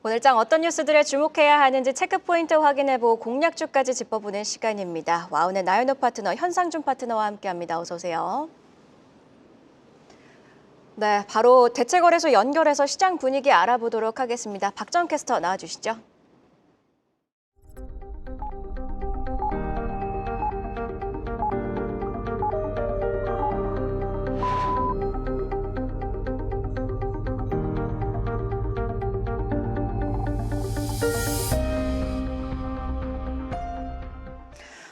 오늘장 어떤 뉴스들에 주목해야 하는지 체크포인트 확인해보고 공략주까지 짚어보는 시간입니다. 와우넷 나연호 파트너, 현상준 파트너와 함께합니다. 어서 오세요. 네, 바로 대체거래소 연결해서 시장 분위기 알아보도록 하겠습니다. 박정 캐스터 나와주시죠.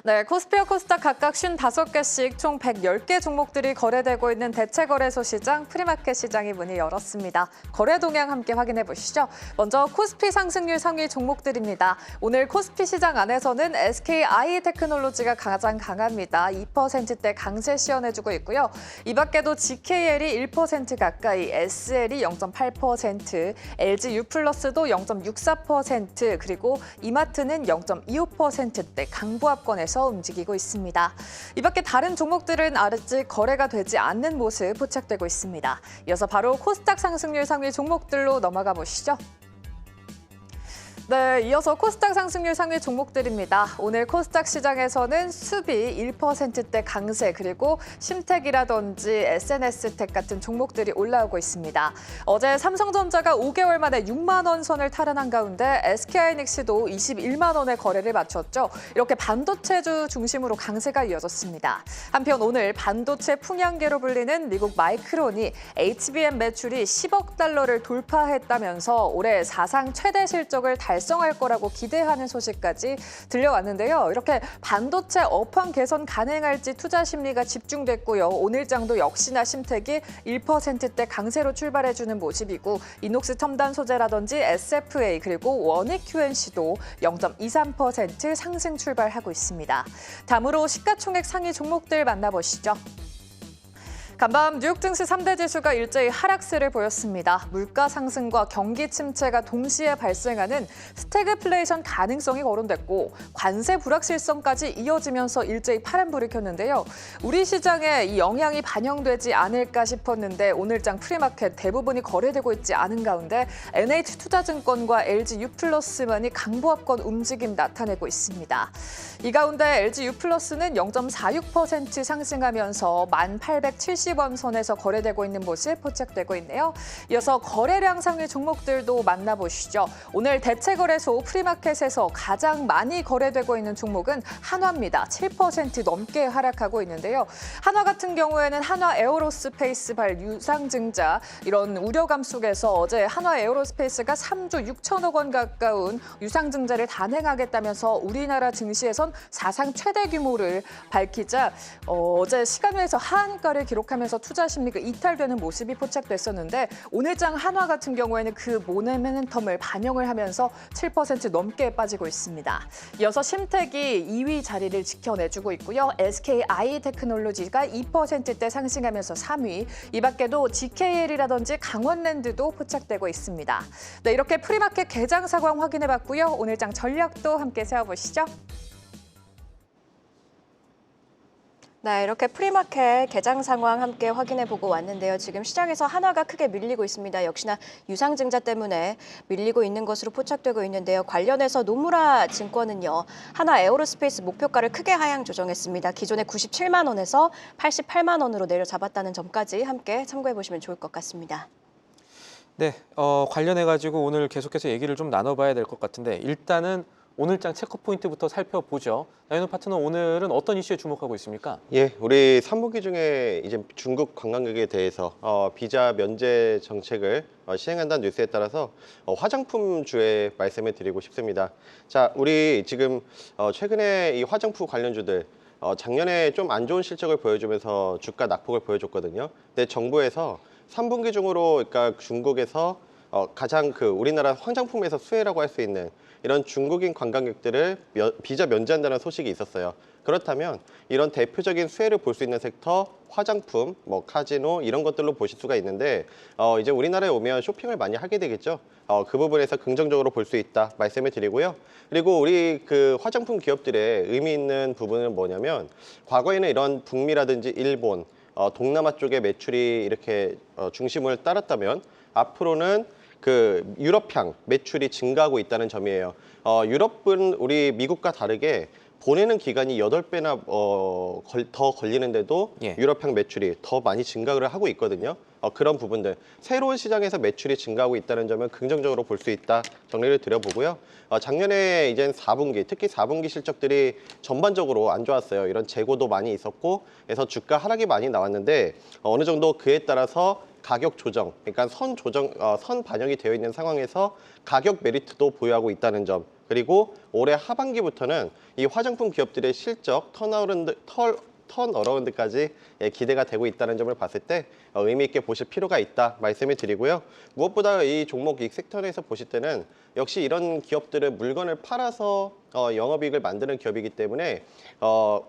네, 코스피와 코스닥 각각 55개씩 총 110개 종목들이 거래되고 있는 대체거래소 시장, 프리마켓 시장이 문을 열었습니다. 거래 동향 함께 확인해 보시죠. 먼저 코스피 상승률 상위 종목들입니다. 오늘 코스피 시장 안에서는 SKI테크놀로지가 가장 강합니다. 2%대 강세 시연해주고 있고요. 이 밖에도 GKL이 1% 가까이, SL이 0.8%, LG유플러스도 0.64%, 그리고 이마트는 0.25%대 강보합권에서 움직이고 있습니다. 이 밖에 다른 종목들은 아직 거래가 되지 않는 모습 포착되고 있습니다. 이어서 바로 코스닥 상승률 상위 종목들로 넘어가 보시죠. 네, 이어서 코스닥 상승률 상위 종목들입니다. 오늘 코스닥 시장에서는 수비 1%대 강세, 그리고 심텍이라든지 SNS텍 같은 종목들이 올라오고 있습니다. 어제 삼성전자가 5개월 만에 6만 원 선을 탈환한 가운데 SK하이닉스도 21만 원의 거래를 마쳤죠. 이렇게 반도체주 중심으로 강세가 이어졌습니다. 한편 오늘 반도체 풍향계로 불리는 미국 마이크론이 HBM 매출이 10억 달러를 돌파했다면서 올해 사상 최대 실적을 달성할 거라고 기대하는 소식까지 들려왔는데요. 이렇게 반도체 업황 개선 가능할지 투자 심리가 집중됐고요. 오늘장도 역시나 심텍이 1%대 강세로 출발해주는 모습이고, 이녹스 첨단 소재라든지 SFA 그리고 원익 QNC도 0.23% 상승 출발하고 있습니다. 다음으로 시가총액 상위 종목들 만나보시죠. 간밤 뉴욕 증시 3대 지수가 일제히 하락세를 보였습니다. 물가 상승과 경기 침체가 동시에 발생하는 스태그플레이션 가능성이 거론됐고, 관세 불확실성까지 이어지면서 일제히 파란불이 켰는데요. 우리 시장에 이 영향이 반영되지 않을까 싶었는데 오늘장 프리마켓 대부분이 거래되고 있지 않은 가운데 NH투자증권과 LG유플러스만이 강보합권 움직임 나타내고 있습니다. 이 가운데 LG유플러스는 0.46% 상승하면서 1,870원 선에서 거래되고 있는 모습 포착되고 있네요. 이어서 거래량 상위 종목들도 만나보시죠. 오늘 대체거래소 프리마켓에서 가장 많이 거래되고 있는 종목은 한화입니다. 7% 넘게 하락하고 있는데요. 한화 같은 경우에는 한화 에어로스페이스발 유상증자, 이런 우려감 속에서 어제 한화 에어로스페이스가 3조 6천억 원 가까운 유상증자를 단행하겠다면서 우리나라 증시에선 사상 최대 규모를 밝히자 어제 시간외에서 하한가를 기록하면서 투자 심리가 이탈되는 모습이 포착됐었는데, 오늘장 한화 같은 경우에는 그 모멘텀을 반영을 하면서 7% 넘게 빠지고 있습니다. 이어서 심텍이 2위 자리를 지켜내주고 있고요. SKI테크놀로지가 2%대 상승하면서 3위, 이 밖에도 GKL이라든지 강원랜드도 포착되고 있습니다. 네, 이렇게 프리마켓 개장 상황 확인해봤고요. 오늘장 전략도 함께 세워보시죠. 네, 이렇게 프리마켓 개장 상황 함께 확인해보고 왔는데요. 지금 시장에서 한화가 크게 밀리고 있습니다. 역시나 유상증자 때문에 밀리고 있는 것으로 포착되고 있는데요. 관련해서 노무라 증권은요, 한화 에어로스페이스 목표가를 크게 하향 조정했습니다. 기존의 97만 원에서 88만 원으로 내려잡았다는 점까지 함께 참고해보시면 좋을 것 같습니다. 네, 관련해가지고 오늘 계속해서 얘기를 좀 나눠봐야 될 것 같은데, 일단은 오늘장 체크포인트부터 살펴보죠. 나연호 파트너, 오늘은 어떤 이슈에 주목하고 있습니까? 예, 우리 3분기 중에 이제 중국 관광객에 대해서 비자 면제 정책을 시행한다는 뉴스에 따라서 화장품주에 말씀을 드리고 싶습니다. 자, 우리 지금 최근에 이 화장품 관련주들 작년에 좀 안 좋은 실적을 보여주면서 주가 낙폭을 보여줬거든요. 근데 정부에서 3분기 중으로, 그러니까 중국에서 가장 우리나라 화장품에서 수혜라고 할 수 있는 이런 중국인 관광객들을 비자 면제한다는 소식이 있었어요. 그렇다면 이런 대표적인 수혜를 볼 수 있는 섹터, 화장품, 카지노 이런 것들로 보실 수가 있는데, 이제 우리나라에 오면 쇼핑을 많이 하게 되겠죠. 그 부분에서 긍정적으로 볼 수 있다 말씀을 드리고요. 그리고 우리 화장품 기업들의 의미 있는 부분은 뭐냐면, 과거에는 이런 북미라든지 일본, 동남아 쪽의 매출이 이렇게 중심을 따랐다면, 앞으로는 그 유럽향 매출이 증가하고 있다는 점이에요. 유럽은 우리 미국과 다르게 보내는 기간이 8배나 더 걸리는데도 예. 유럽향 매출이 더 많이 증가를 하고 있거든요. 그런 부분들, 새로운 시장에서 매출이 증가하고 있다는 점은 긍정적으로 볼 수 있다 정리를 드려보고요. 작년에 이제 4분기, 특히 4분기 실적들이 전반적으로 안 좋았어요. 이런 재고도 많이 있었고 그래서 주가 하락이 많이 나왔는데 어느 정도 그에 따라서 가격 조정, 그러니까 선 반영이 되어 있는 상황에서 가격 메리트도 보유하고 있다는 점. 그리고 올해 하반기부터는 이 화장품 기업들의 실적 턴어라운드까지 기대가 되고 있다는 점을 봤을 때 의미 있게 보실 필요가 있다 말씀을 드리고요. 무엇보다 이 종목 이 섹터에서 보실 때는 역시 이런 기업들은 물건을 팔아서 영업이익을 만드는 기업이기 때문에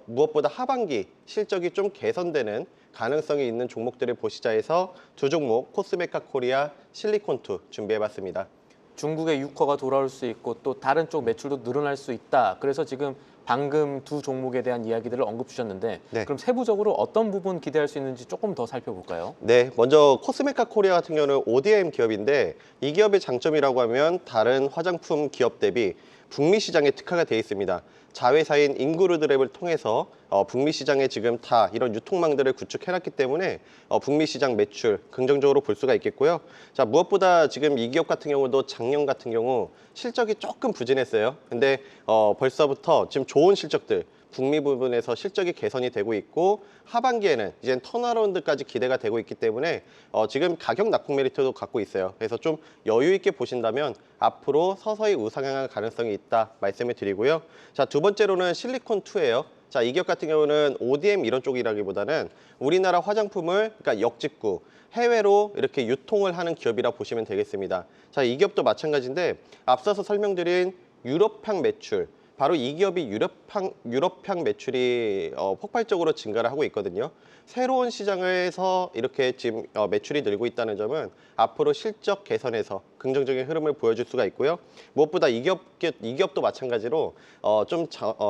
무엇보다 하반기 실적이 좀 개선되는 가능성이 있는 종목들을 보시자 해서 두 종목 코스메카 코리아, 실리콘투 준비해봤습니다. 중국의 유커가 돌아올 수 있고 또 다른 쪽 매출도 늘어날 수 있다. 그래서 지금 방금 두 종목에 대한 이야기들을 언급 주셨는데 네. 그럼 세부적으로 어떤 부분 기대할 수 있는지 조금 더 살펴볼까요? 네, 먼저 코스메카 코리아 같은 경우는 ODM 기업인데 이 기업의 장점이라고 하면 다른 화장품 기업 대비 북미 시장에 특화가 되어 있습니다. 자회사인 인그루드랩을 통해서 북미 시장에 지금 다 이런 유통망들을 구축해놨기 때문에 북미 시장 매출 긍정적으로 볼 수가 있겠고요. 자, 무엇보다 지금 이 기업 같은 경우도 작년 같은 경우 실적이 조금 부진했어요. 근데 벌써부터 지금 좋은 실적들 북미 부분에서 실적이 개선이 되고 있고 하반기에는 이제 턴어라운드까지 기대가 되고 있기 때문에 지금 가격 낙폭 메리트도 갖고 있어요. 그래서 좀 여유 있게 보신다면 앞으로 서서히 우상향할 가능성이 있다 말씀을 드리고요. 자, 두 번째로는 실리콘2예요. 자, 이 기업 같은 경우는 ODM 이런 쪽이라기보다는 우리나라 화장품을 그러니까 역직구 해외로 이렇게 유통을 하는 기업이라 보시면 되겠습니다. 자, 이 기업도 마찬가지인데 앞서서 설명드린 유럽향 매출, 바로 이 기업이 유럽향 매출이 폭발적으로 증가를 하고 있거든요. 새로운 시장에서 이렇게 지금 매출이 늘고 있다는 점은 앞으로 실적 개선에서 긍정적인 흐름을 보여줄 수가 있고요. 무엇보다 이 기업도 마찬가지로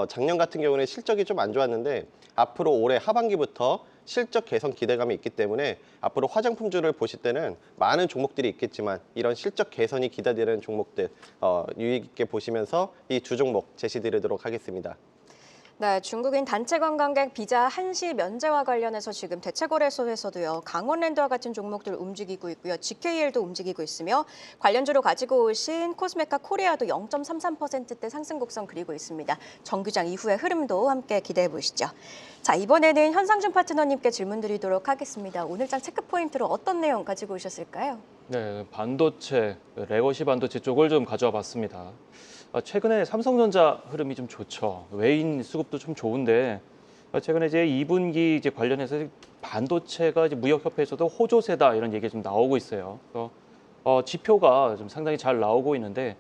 작년 같은 경우는 실적이 좀 안 좋았는데 앞으로 올해 하반기부터 실적 개선 기대감이 있기 때문에 앞으로 화장품주를 보실 때는 많은 종목들이 있겠지만 이런 실적 개선이 기대되는 종목들 유의 깊게 보시면서 이 두 종목 제시드리도록 하겠습니다. 네, 중국인 단체 관광객 비자 한시 면제와 관련해서 지금 대체거래소에서도요, 강원랜드와 같은 종목들 움직이고 있고요. GKL도 움직이고 있으며 관련주로 가지고 오신 코스메카 코리아도 0.33%대 상승 곡선 그리고 있습니다. 정규장 이후의 흐름도 함께 기대해 보시죠. 자, 이번에는 현상준 파트너님께 질문 드리도록 하겠습니다. 오늘장 체크포인트로 어떤 내용 가지고 오셨을까요? 네, 반도체, 레거시 반도체 쪽을 좀 가져와 봤습니다. 최근에 삼성전자 흐름이 좀 좋죠. 외인 수급도 좀 좋은데 최근에 이제 2분기 이제 관련해서 반도체가 이제 무역협회에서도 호조세다 이런 얘기가 좀 나오고 있어요. 그래서 지표가 좀 상당히 잘 나오고 있는데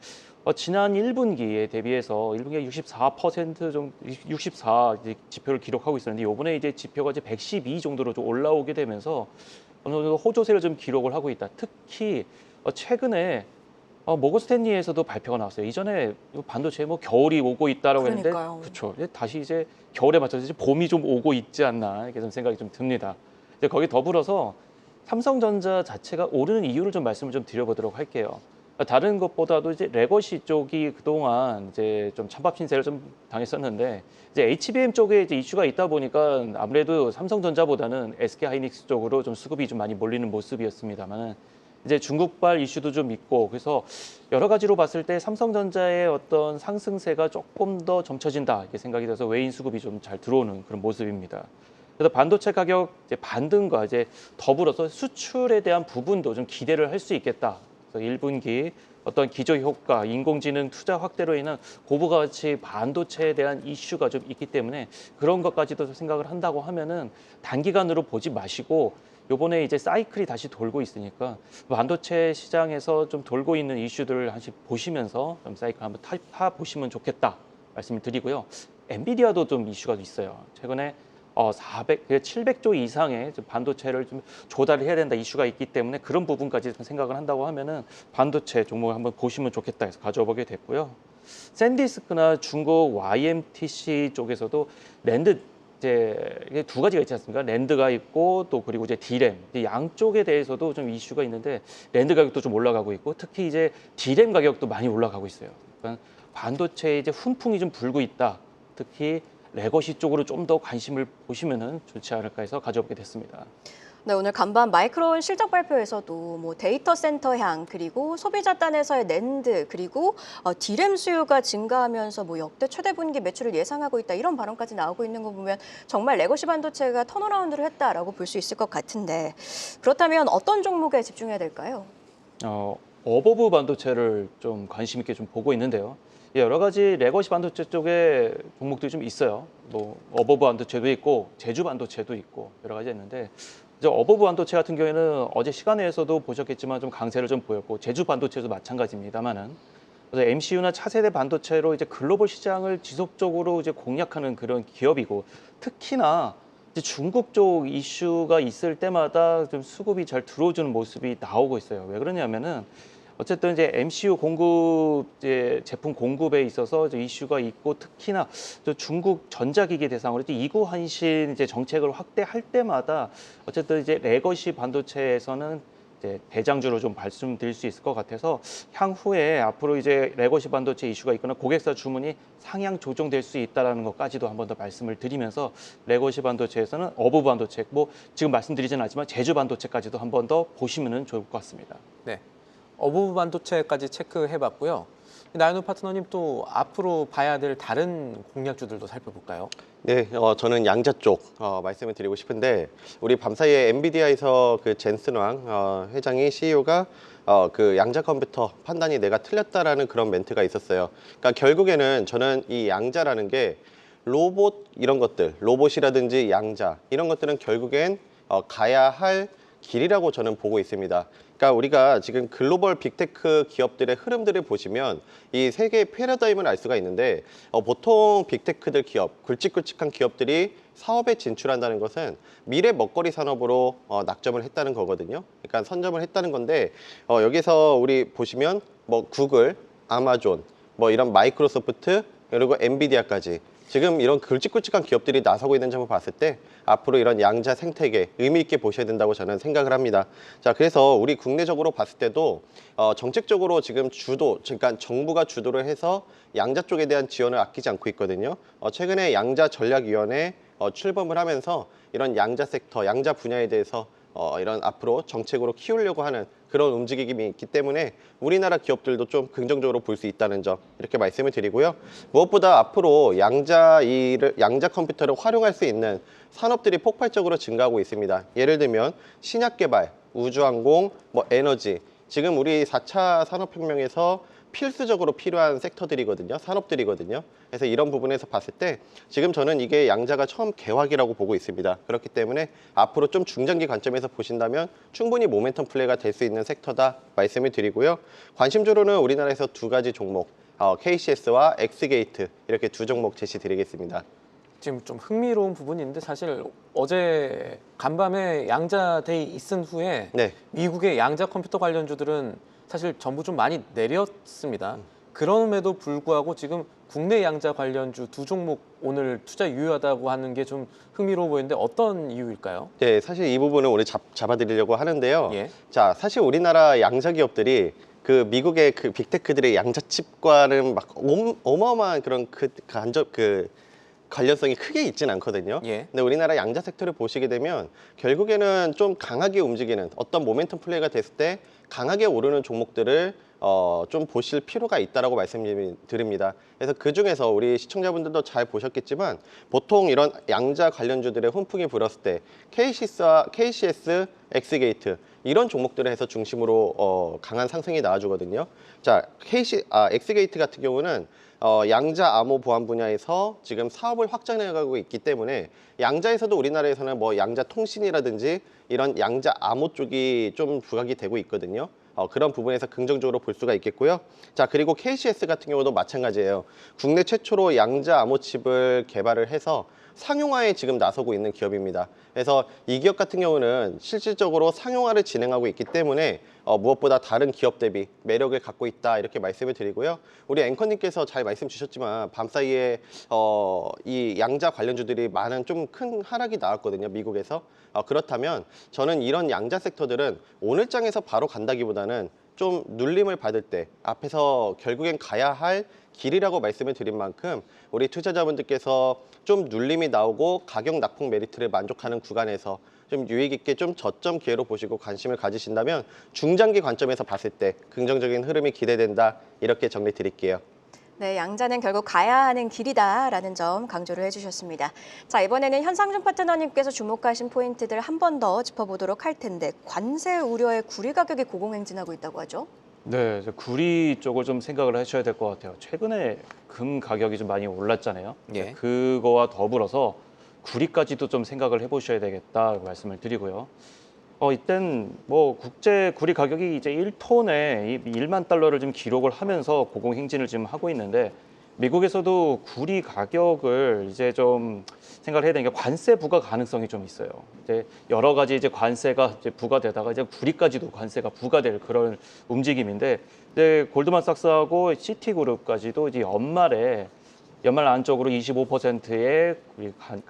지난 1분기에 대비해서 1분기에 64% 정도 64 이제 지표를 기록하고 있었는데 이번에 이제 지표가 이제 112 정도로 좀 올라오게 되면서 어느 정도 호조세를 좀 기록을 하고 있다. 특히 최근에 모건 스탠리에서도 발표가 나왔어요. 이전에 반도체 뭐 겨울이 오고 있다라고 했는데, 그러니까요. 그렇죠. 다시 이제 겨울에 맞춰서 이제 봄이 좀 오고 있지 않나 이렇게 좀 생각이 좀 듭니다. 이제 거기 더불어서 삼성전자 자체가 오르는 이유를 좀 말씀을 좀 드려보도록 할게요. 다른 것보다도 이제 레거시 쪽이 그동안 이제 좀 찬밥 신세를 좀 당했었는데 이제 HBM 쪽에 이제 이슈가 있다 보니까 아무래도 삼성전자보다는 SK 하이닉스 쪽으로 좀 수급이 좀 많이 몰리는 모습이었습니다만. 이제 중국발 이슈도 좀 있고 그래서 여러 가지로 봤을 때 삼성전자의 어떤 상승세가 조금 더 점쳐진다 이렇게 생각이 돼서 외인 수급이 좀 잘 들어오는 그런 모습입니다. 그래서 반도체 가격 이제 반등과 이제 더불어서 수출에 대한 부분도 좀 기대를 할 수 있겠다. 그래서 1분기 어떤 기저 효과, 인공지능 투자 확대로 인한 고부가 가치 반도체에 대한 이슈가 좀 있기 때문에 그런 것까지도 생각을 한다고 하면은 단기간으로 보지 마시고. 요번에 이제 사이클이 다시 돌고 있으니까 반도체 시장에서 좀 돌고 있는 이슈들을 한씩 보시면서 좀 사이클 한번 타 보시면 좋겠다 말씀을 드리고요. 엔비디아도 좀 이슈가 있어요. 최근에 700조 이상의 반도체를 좀 조달을 해야 된다 이슈가 있기 때문에 그런 부분까지 생각을 한다고 하면은 반도체 종목을 한번 보시면 좋겠다 해서 가져보게 됐고요. 샌디스크나 중국 YMTC 쪽에서도 랜드 이제 이게 두 가지가 있지 않습니까? 랜드가 있고 또 그리고 이제 D램 이제 양쪽에 대해서도 좀 이슈가 있는데 랜드 가격도 좀 올라가고 있고 특히 이제 D램 가격도 많이 올라가고 있어요. 그러니까 반도체에 이제 훈풍이 좀 불고 있다. 특히 레거시 쪽으로 좀 더 관심을 보시면은 좋지 않을까 해서 가져오게 됐습니다. 네, 오늘 간밤 마이크론 실적 발표에서도 뭐 데이터 센터 향 그리고 소비자 단에서의 낸드 그리고 D램 수요가 증가하면서 뭐 역대 최대 분기 매출을 예상하고 있다 이런 발언까지 나오고 있는 거 보면 정말 레거시 반도체가 턴어라운드를 했다라고 볼 수 있을 것 같은데 그렇다면 어떤 종목에 집중해야 될까요? 어버브 반도체를 좀 관심 있게 좀 보고 있는데요. 여러 가지 레거시 반도체 쪽에 종목들이 좀 있어요. 뭐 어버브 반도체도 있고 제주 반도체도 있고 여러 가지 있는데 이제 어버브 반도체 같은 경우에는 어제 시간에서도 보셨겠지만 좀 강세를 좀 보였고 제주 반도체도 마찬가지입니다만은 그래서 MCU나 차세대 반도체로 이제 글로벌 시장을 지속적으로 이제 공략하는 그런 기업이고 특히나 이제 중국 쪽 이슈가 있을 때마다 좀 수급이 잘 들어오는 모습이 나오고 있어요. 왜 그러냐면은 어쨌든 이제 MCU 공급 이제 제품 공급에 있어서 이제 이슈가 있고 특히나 또 중국 전자기기 대상으로 이제 이구한신 이제 정책을 확대할 때마다 어쨌든 이제 레거시 반도체에서는 이제 대장주로 좀 말씀드릴 수 있을 것 같아서 향후에 앞으로 이제 레거시 반도체 이슈가 있거나 고객사 주문이 상향 조정될 수 있다라는 것까지도 한 번 더 말씀을 드리면서 레거시 반도체에서는 어부 반도체 뭐 지금 말씀드리진 않지만 제주 반도체까지도 한 번 더 보시면은 좋을 것 같습니다. 네, 어부 반도체까지 체크해봤고요. 나연호 파트너님 또 앞으로 봐야 될 다른 공략주들도 살펴볼까요? 네, 저는 양자 쪽 말씀을 드리고 싶은데 우리 밤사이에 엔비디아에서 그 젠슨 왕 회장이 CEO가 그 양자 컴퓨터 판단이 내가 틀렸다라는 그런 멘트가 있었어요. 그러니까 결국에는 저는 이 양자라는 게 로봇 이런 것들, 로봇이라든지 양자 이런 것들은 결국엔 가야 할 길이라고 저는 보고 있습니다. 그러니까 우리가 지금 글로벌 빅테크 기업들의 흐름들을 보시면 이 세계의 패러다임을 알 수가 있는데 보통 빅테크들 기업, 굵직굵직한 기업들이 사업에 진출한다는 것은 미래 먹거리 산업으로 낙점을 했다는 거거든요. 그러니까 선점을 했다는 건데 여기서 우리 보시면 뭐 구글, 아마존, 뭐 이런 마이크로소프트 그리고 엔비디아까지 지금 이런 굵직굵직한 기업들이 나서고 있는 점을 봤을 때 앞으로 이런 양자 생태계 의미 있게 보셔야 된다고 저는 생각을 합니다. 자, 그래서 우리 국내적으로 봤을 때도 정책적으로 지금 그러니까 정부가 주도를 해서 양자 쪽에 대한 지원을 아끼지 않고 있거든요. 최근에 양자 전략위원회 출범을 하면서 이런 양자 섹터, 양자 분야에 대해서 이런 앞으로 정책으로 키우려고 하는 그런 움직임이 있기 때문에 우리나라 기업들도 좀 긍정적으로 볼 수 있다는 점 이렇게 말씀을 드리고요. 무엇보다 앞으로 양자 컴퓨터를 활용할 수 있는 산업들이 폭발적으로 증가하고 있습니다. 예를 들면 신약 개발, 우주항공, 뭐 에너지 지금 우리 4차 산업혁명에서 필수적으로 필요한 섹터들이거든요. 산업들이거든요. 그래서 이런 부분에서 봤을 때 지금 저는 이게 양자가 처음 개화기라고 보고 있습니다. 그렇기 때문에 앞으로 좀 중장기 관점에서 보신다면 충분히 모멘텀 플레이가 될 수 있는 섹터다 말씀을 드리고요. 관심주로는 우리나라에서 두 가지 종목, KCS와 엑스게이트 이렇게 두 종목 제시드리겠습니다. 지금 좀 흥미로운 부분이 있는데 사실 어제 간밤에 양자데이 있은 후에 네. 미국의 양자 컴퓨터 관련주들은 사실 전부 좀 많이 내렸습니다. 그럼에도 불구하고 지금 국내 양자 관련주 두 종목 오늘 투자 유효하다고 하는 게 좀 흥미로워 보이는데 어떤 이유일까요? 네, 사실 이 부분을 오늘 잡아드리려고 하는데요. 예. 자, 사실 우리나라 양자 기업들이 그 미국의 그 빅테크들의 양자 칩과는 막 어마어마한 그런 관련성이 크게 있진 않거든요. 예. 근데 우리나라 양자 섹터를 보시게 되면 결국에는 좀 강하게 움직이는 어떤 모멘텀 플레이가 됐을 때 강하게 오르는 종목들을 좀 보실 필요가 있다라고 말씀드립니다. 그래서 그 중에서 우리 시청자분들도 잘 보셨겠지만 보통 이런 양자 관련주들의 훈풍이 불었을 때 KCS, 엑스게이트 이런 종목들을 해서 중심으로 강한 상승이 나와주거든요. 자, 엑스게이트 같은 경우는 양자 암호 보안 분야에서 지금 사업을 확장해가고 있기 때문에 양자에서도 우리나라에서는 뭐 양자 통신이라든지 이런 양자 암호 쪽이 좀 부각이 되고 있거든요. 그런 부분에서 긍정적으로 볼 수가 있겠고요. 자, 그리고 KCS 같은 경우도 마찬가지예요. 국내 최초로 양자 암호 칩을 개발을 해서 상용화에 지금 나서고 있는 기업입니다. 그래서 이 기업 같은 경우는 실질적으로 상용화를 진행하고 있기 때문에 무엇보다 다른 기업 대비 매력을 갖고 있다 이렇게 말씀을 드리고요. 우리 앵커님께서 잘 말씀 주셨지만 밤사이에 이 양자 관련주들이 많은 좀 큰 하락이 나왔거든요. 미국에서. 그렇다면 저는 이런 양자 섹터들은 오늘 장에서 바로 간다기보다는 좀 눌림을 받을 때 앞에서 결국엔 가야 할 길이라고 말씀을 드린 만큼 우리 투자자분들께서 좀 눌림이 나오고 가격 낙폭 메리트를 만족하는 구간에서 좀 유익 있게 좀 저점 기회로 보시고 관심을 가지신다면 중장기 관점에서 봤을 때 긍정적인 흐름이 기대된다 이렇게 정리 드릴게요. 네, 양자는 결국 가야 하는 길이다라는 점 강조를 해주셨습니다. 자, 이번에는 현상준 파트너님께서 주목하신 포인트들 한 번 더 짚어보도록 할 텐데 관세 우려에 구리 가격이 고공행진하고 있다고 하죠? 네, 구리 쪽을 좀 생각을 하셔야 될 것 같아요. 최근에 금 가격이 좀 많이 올랐잖아요. 예. 그거와 더불어서 구리까지도 좀 생각을 해보셔야 되겠다 말씀을 드리고요. 이땐 뭐 국제 구리 가격이 이제 1톤에 1만 달러를 좀 기록을 하면서 고공행진을 지금 하고 있는데 미국에서도 구리 가격을 이제 좀 생각을 해야 되는 게 관세 부과 가능성이 좀 있어요. 이제 여러 가지 이제 관세가 이제 부과되다가 이제 구리까지도 관세가 부과될 그런 움직임인데 이제 골드만삭스하고 시티그룹까지도 이제 연말 안쪽으로 25%의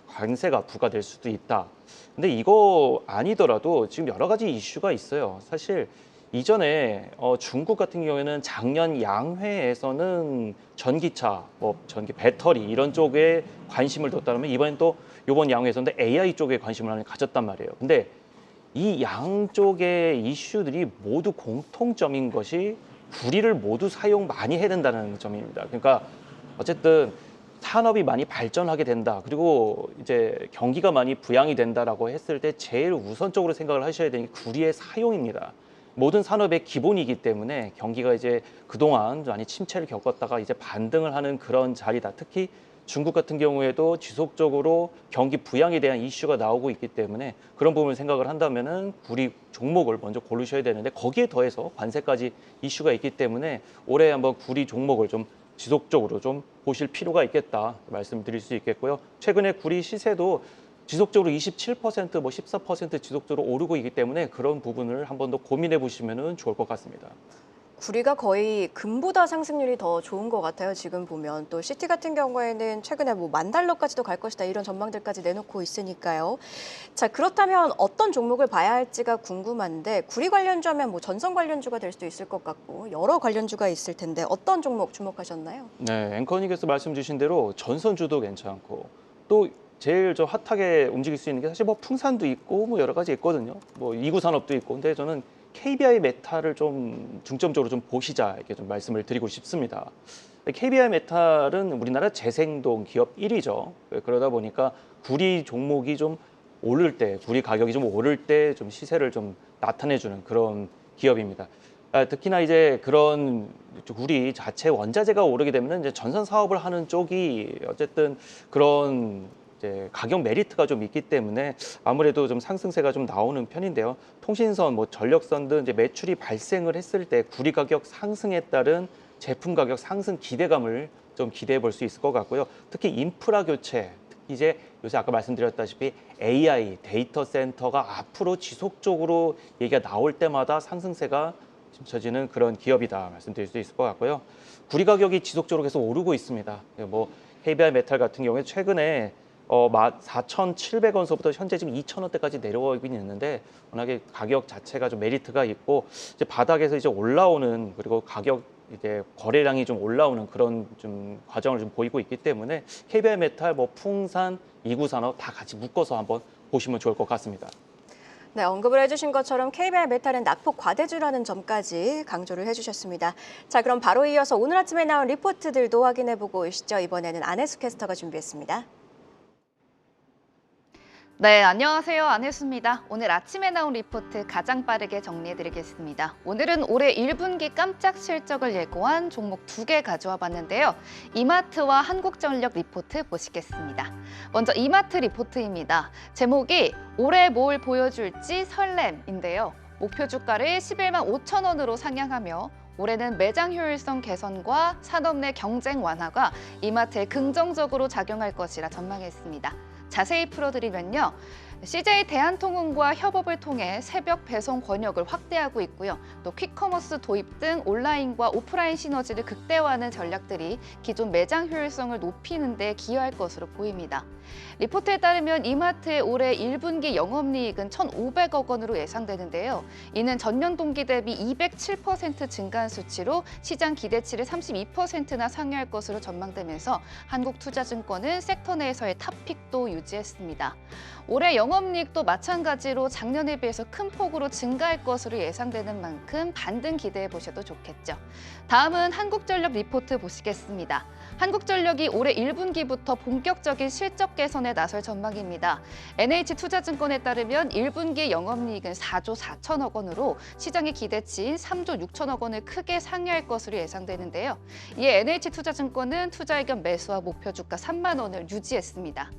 관세가 부과될 수도 있다. 근데 이거 아니더라도 지금 여러 가지 이슈가 있어요. 사실 이전에 중국 같은 경우에는 작년 양회에서는 전기차, 전기 배터리 이런 쪽에 관심을 뒀다면 이번 양회에서는 AI 쪽에 관심을 가졌단 말이에요. 근데 이 양쪽의 이슈들이 모두 공통점인 것이 구리를 모두 사용 많이 해야 된다는 점입니다. 그러니까 어쨌든 산업이 많이 발전하게 된다. 그리고 이제 경기가 많이 부양이 된다라고 했을 때 제일 우선적으로 생각을 하셔야 되는 게 구리의 사용입니다. 모든 산업의 기본이기 때문에 경기가 이제 그동안 많이 침체를 겪었다가 이제 반등을 하는 그런 자리다. 특히 중국 같은 경우에도 지속적으로 경기 부양에 대한 이슈가 나오고 있기 때문에 그런 부분을 생각을 한다면은 구리 종목을 먼저 고르셔야 되는데 거기에 더해서 관세까지 이슈가 있기 때문에 올해 한번 구리 종목을 좀 지속적으로 좀 보실 필요가 있겠다 말씀드릴 수 있겠고요. 최근에 구리 시세도 지속적으로 27%, 14% 지속적으로 오르고 있기 때문에 그런 부분을 한 번 더 고민해 보시면 좋을 것 같습니다. 구리가 거의 금보다 상승률이 더 좋은 것 같아요. 지금 보면 또 시티 같은 경우에는 최근에 뭐 $10,000까지도 갈 것이다 이런 전망들까지 내놓고 있으니까요. 자, 그렇다면 어떤 종목을 봐야 할지가 궁금한데 구리 관련주하면 뭐 전선 관련주가 될 수도 있을 것 같고 여러 관련주가 있을 텐데 어떤 종목 주목하셨나요? 네, 앵커님께서 말씀 주신 대로 전선주도 괜찮고 또 제일 좀 핫하게 움직일 수 있는 게 사실 뭐 풍산도 있고 뭐 여러 가지 있거든요. 뭐 이구 산업도 있고. 근데 저는 KBI 메탈을 좀 중점적으로 좀 보시자 이렇게 좀 말씀을 드리고 싶습니다. KBI 메탈은 우리나라 재생동 기업 1위죠. 그러다 보니까 구리 종목이 좀 오를 때, 구리 가격이 좀 오를 때 좀 시세를 좀 나타내주는 그런 기업입니다. 특히나 이제 그런 구리 자체 원자재가 오르게 되면 이제 전선 사업을 하는 쪽이 어쨌든 그런 이제 가격 메리트가 좀 있기 때문에 아무래도 좀 상승세가 좀 나오는 편인데요. 통신선, 뭐 전력선 등 이제 매출이 발생을 했을 때 구리 가격 상승에 따른 제품 가격 상승 기대감을 좀 기대해 볼 수 있을 것 같고요. 특히 인프라 교체, 이제 요새 아까 말씀드렸다시피 AI 데이터 센터가 앞으로 지속적으로 얘기가 나올 때마다 상승세가 펼쳐지는 그런 기업이다 말씀드릴 수 있을 것 같고요. 구리 가격이 지속적으로 계속 오르고 있습니다. 뭐 KBI 메탈 같은 경우에 최근에 4,700원서부터 현재 지금 2,000원대까지 내려오고 있는데 워낙에 가격 자체가 좀 메리트가 있고 이제 바닥에서 이제 올라오는 그리고 가격 이제 거래량이 좀 올라오는 그런 좀 과정을 좀 보이고 있기 때문에 KBI 메탈, 뭐 풍산, 이구 산업 다 같이 묶어서 한번 보시면 좋을 것 같습니다. 네, 언급을 해주신 것처럼 KBI 메탈은 낙폭 과대주라는 점까지 강조를 해주셨습니다. 자, 그럼 바로 이어서 오늘 아침에 나온 리포트들도 확인해보고 오시죠. 이번에는 안혜수 캐스터가 준비했습니다. 네, 안녕하세요. 안혜수입니다. 오늘 아침에 나온 리포트 가장 빠르게 정리해드리겠습니다. 오늘은 올해 1분기 깜짝 실적을 예고한 종목 2개 가져와 봤는데요. 이마트와 한국전력 리포트 보시겠습니다. 먼저 이마트 리포트입니다. 제목이 올해 뭘 보여줄지 설렘인데요. 목표 주가를 11만 5천 원으로 상향하며 올해는 매장 효율성 개선과 산업 내 경쟁 완화가 이마트에 긍정적으로 작용할 것이라 전망했습니다. 자세히 풀어드리면요. CJ 대한통운과 협업을 통해 새벽 배송 권역을 확대하고 있고요. 또 퀵커머스 도입 등 온라인과 오프라인 시너지를 극대화하는 전략들이 기존 매장 효율성을 높이는 데 기여할 것으로 보입니다. 리포트에 따르면 이마트의 올해 1분기 영업이익은 1,500억 원으로 예상되는데요. 이는 전년 동기 대비 207% 증가한 수치로 시장 기대치를 32%나 상회할 것으로 전망되면서 한국투자증권은 섹터 내에서의 탑픽도 유지했습니다. 올해 영업이익도 마찬가지로 작년에 비해서 큰 폭으로 증가할 것으로 예상되는 만큼 반등 기대해 보셔도 좋겠죠. 다음은 한국전력 리포트 보시겠습니다. 한국전력이 올해 1분기부터 본격적인 실적 개선에 나설 전망입니다. NH투자증권에 따르면 1분기 영업이익은 4조 4천억 원으로 시장의 기대치인 3조 6천억 원을 크게 상회할 것으로 예상되는데요. 이에 NH투자증권은 투자 의견 매수와 목표 주가 3만 원을 유지했습니다.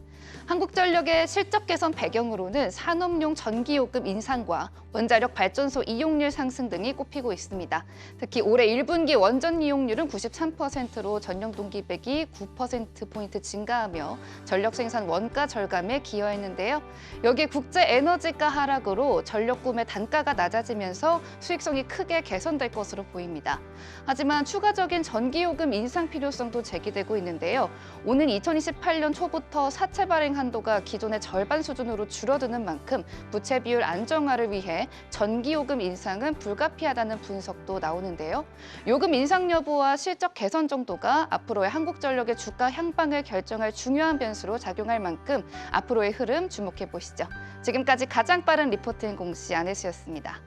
한국전력의 실적 개선 배경으로는 산업용 전기요금 인상과 원자력 발전소 이용률 상승 등이 꼽히고 있습니다. 특히 올해 1분기 원전 이용률은 93%로 전년 동기 대비 9%포인트 증가하며 전력 생산 원가 절감에 기여했는데요. 여기에 국제 에너지가 하락으로 전력 구매 단가가 낮아지면서 수익성이 크게 개선될 것으로 보입니다. 하지만 추가적인 전기요금 인상 필요성도 제기되고 있는데요. 오는 2028년 초부터 사채 발행 한도가 기존의 절반 수준으로 줄어드는 만큼 부채 비율 안정화를 위해 전기요금 인상은 불가피하다는 분석도 나오는데요. 요금 인상 여부와 실적 개선 정도가 앞으로의 한국전력의 주가 향방을 결정할 중요한 변수로 작용할 만큼 앞으로의 흐름 주목해 보시죠. 지금까지 가장 빠른 리포팅 공시 안혜수였습니다.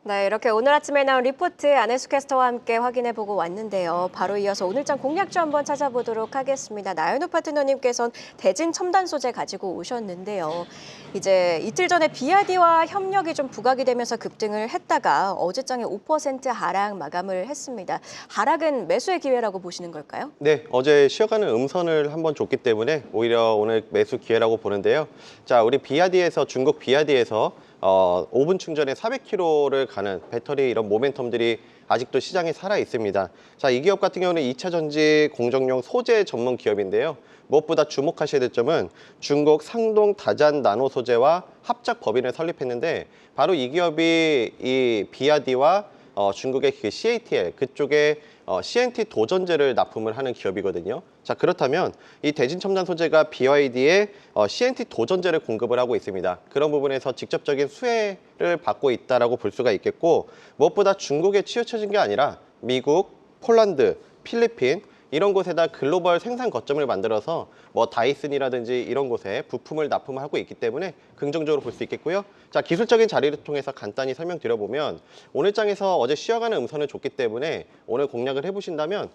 네, 이렇게 오늘 아침에 나온 리포트 안혜수 캐스터와 함께 확인해보고 왔는데요. 바로 이어서 오늘장 공략주 한번 찾아보도록 하겠습니다. 나연우 파트너님께서는 대진 첨단 소재 가지고 오셨는데요. 이제 이틀 전에 비아디와 협력이 좀 부각이 되면서 급등을 했다가 어제장에 5% 하락 마감을 했습니다. 하락은 매수의 기회라고 보시는 걸까요? 네, 어제 쉬어가는 음선을 한번 줬기 때문에 오히려 오늘 매수 기회라고 보는데요. 자, 우리 비아디에서 중국 비아디에서 5분 충전에 400km를 가는 배터리 이런 모멘텀들이 아직도 시장에 살아 있습니다. 자, 이 기업 같은 경우는 2차 전지 공정용 소재 전문 기업인데요. 무엇보다 주목하셔야 될 점은 중국 상동 다잔 나노 소재와 합작 법인을 설립했는데 바로 이 기업이 이 비아디와 중국의 그 CATL 그쪽에 CNT 도전제를 납품을 하는 기업이거든요. 자, 그렇다면 이 대진첨단 소재가 BYD에 CNT 도전제를 공급을 하고 있습니다. 그런 부분에서 직접적인 수혜를 받고 있다라고 볼 수가 있겠고 무엇보다 중국에 치우쳐진 게 아니라 미국, 폴란드, 필리핀 이런 곳에다 글로벌 생산 거점을 만들어서 뭐 다이슨이라든지 이런 곳에 부품을 납품하고 있기 때문에 긍정적으로 볼 수 있겠고요. 자, 기술적인 자리를 통해서 간단히 설명드려보면 오늘 장에서 어제 쉬어가는 음선을 줬기 때문에 오늘 공략을 해보신다면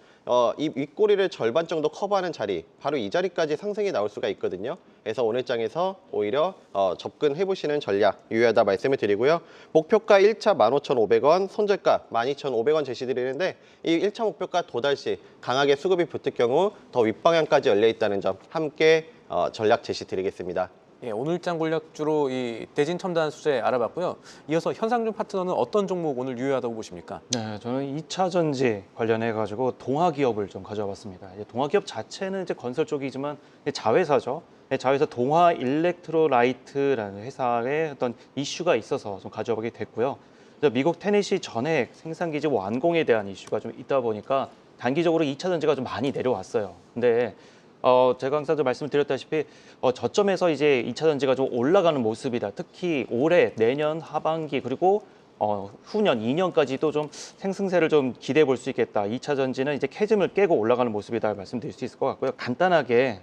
이 윗꼬리를 절반 정도 커버하는 자리, 바로 이 자리까지 상승이 나올 수가 있거든요. 그래서 오늘 장에서 오히려 접근해보시는 전략 유효하다 말씀을 드리고요. 목표가 1차 15,500원, 손절가 12,500원 제시드리는데 이 1차 목표가 도달 시 강하게 수급이 붙을 경우 더 윗방향까지 열려 있다는 점 함께 전략 제시 드리겠습니다. 예, 오늘장 공략주로 이 대진 첨단 소재 알아봤고요. 이어서 현상준 파트너는 어떤 종목 오늘 유효하다고 보십니까? 네, 저는 2차 전지 관련해 가지고 동화 기업을 좀 가져와 봤습니다. 동화 기업 자체는 이제 건설 쪽이지만 자회사죠. 자회사 동화 일렉트로라이트라는 회사의 어떤 이슈가 있어서 좀 가져오게 됐고요. 미국 테네시 전액 생산기지 완공에 대한 이슈가 좀 있다 보니까 단기적으로 2차 전지가 좀 많이 내려왔어요. 근데 제가 항상 좀 말씀드렸다시피 저점에서 이제 2차 전지가 좀 올라가는 모습이다. 특히 올해, 내년 하반기 그리고 후년, 2년까지도 좀 생승세를 좀 기대해 볼 수 있겠다. 2차 전지는 이제 캐즘을 깨고 올라가는 모습이다 말씀드릴 수 있을 것 같고요. 간단하게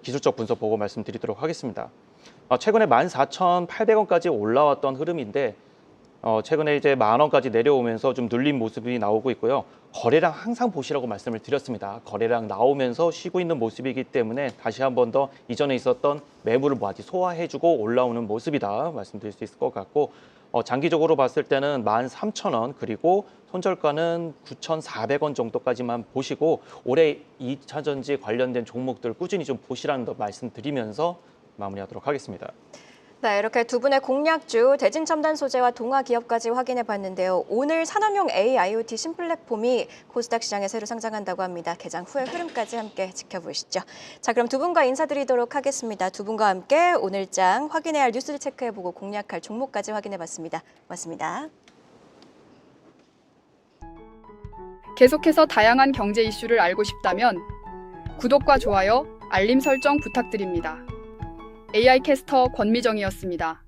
기술적 분석 보고 말씀드리도록 하겠습니다. 최근에 14,800원까지 올라왔던 흐름인데 최근에 이제 10,000원까지 내려오면서 좀 눌린 모습이 나오고 있고요. 거래량 항상 보시라고 말씀을 드렸습니다. 거래량 나오면서 쉬고 있는 모습이기 때문에 다시 한 번 더 이전에 있었던 매물을 아직 소화해주고 올라오는 모습이다 말씀드릴 수 있을 것 같고 장기적으로 봤을 때는 13,000원 그리고 손절가는 9,400원 정도까지만 보시고 올해 2차 전지 관련된 종목들 꾸준히 좀 보시라는 거 말씀드리면서 마무리하도록 하겠습니다. 네, 이렇게 두 분의 공략주, 대진첨단 소재와 동아기업까지 확인해 봤는데요. 오늘 산업용 AIoT 신플랫폼이 코스닥 시장에 새로 상장한다고 합니다. 개장 후의 흐름까지 함께 지켜보시죠. 자, 그럼 두 분과 인사드리도록 하겠습니다. 두 분과 함께 오늘장 확인해야 할 뉴스를 체크해보고 공략할 종목까지 확인해 봤습니다. 고맙습니다. 계속해서 다양한 경제 이슈를 알고 싶다면 구독과 좋아요, 알림 설정 부탁드립니다. AI 캐스터 권미정이었습니다.